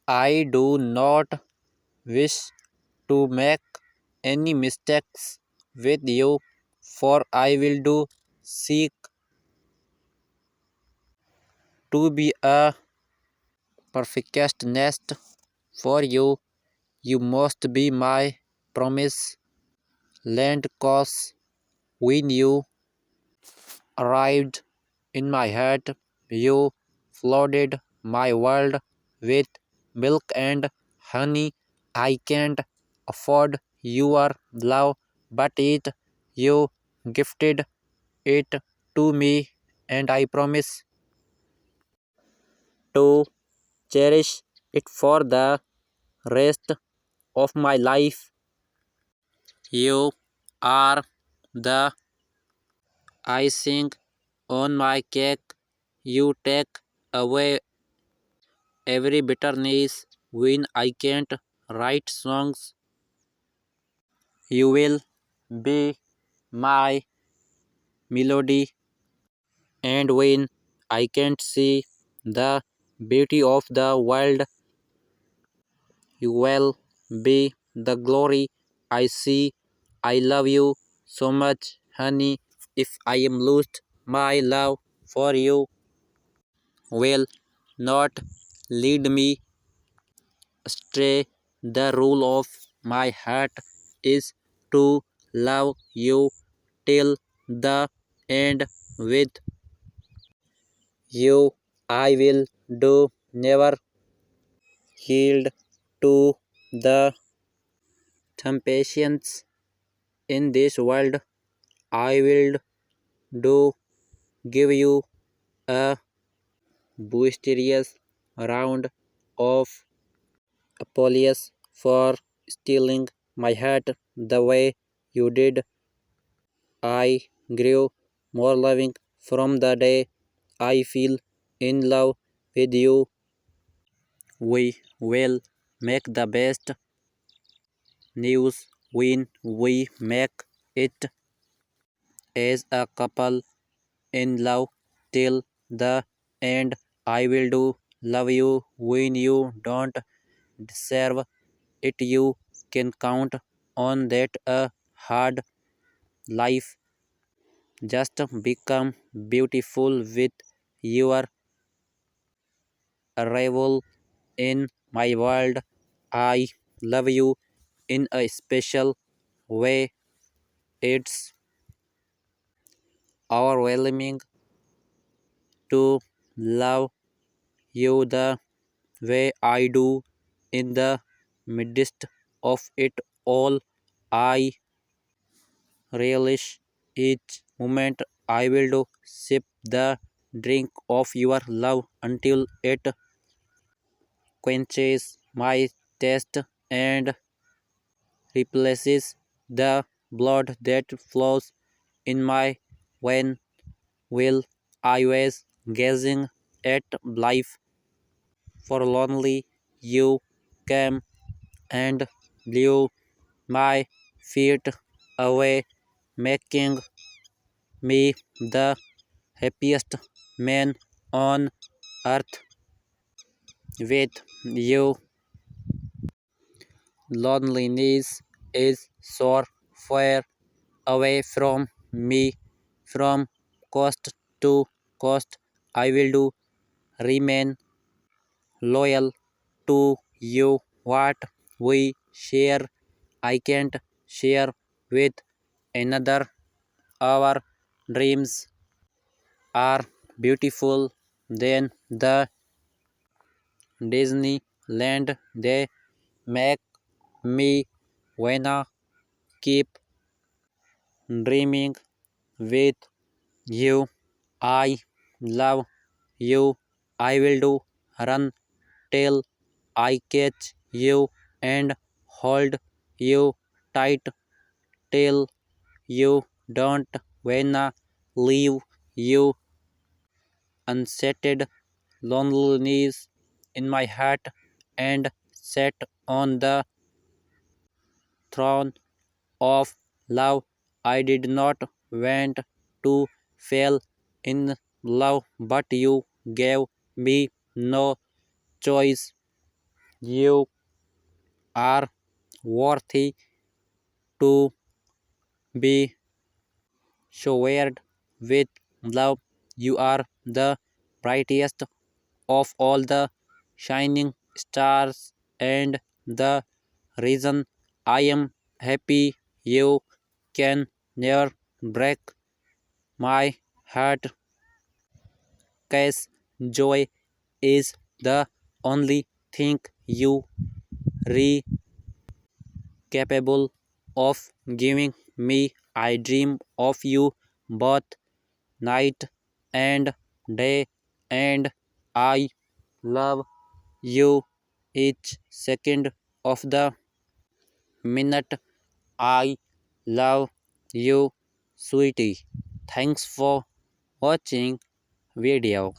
I do not wish to make any mistakes with you, for I will do seek to be a perfect nest for you. You must be my promise land, cause when you arrived in my heart, you flooded my world with milk and honey. I can't afford your love, but it you gifted it to me, and I promise to cherish it for the rest of my life. You are the icing on my cake. You take away every bitterness when I can't write songs. You will be my melody, and when I can't see the beauty of the world, you will be the glory I see. I love you so much, honey. If I am lost, my love for you will not lead me astray. The rule of my heart is to love you till the end. With you, I will do never yield to the temptations in this world. I will do give you a boisterous round of apologies for stealing my heart the way you did. I grew more loving from the day I feel in love with you. We will make the best news when we make it as a couple in love till the end. I will do love you when you don't deserve it. You can count on that. A hard life just become beautiful with your arrival in my world. I love you in a special way. It's overwhelming to love you the way I do. In the midst of it all, I relish each moment. I will do sip the drink of your love until it quenches my thirst and replaces the blood that flows in my vein. Will I was gazing at life forlornly, you came and blew my feet away, making me the happiest man on earth. With you, loneliness is so far away from me. From coast to coast, I will do remain loyal to you. What we share, I can't share with another. Our dreams are beautiful than the Disneyland they make me wanna keep dreaming with you. I love you. I will do run till I catch you and hold you tight till you don't wanna leave you unsettled loneliness in my heart and sat on the throne of love. I did not want to fall in love, but you gave me no choice. You are worthy to be showered with love. You are the brightest of all the shining stars, and the reason I am happy. You can never break my heart, cause joy is the only thing you re capable of giving me. I dream of you both night and day, and I love you each second of the minute. I love you, sweetie. Thanks for watching video.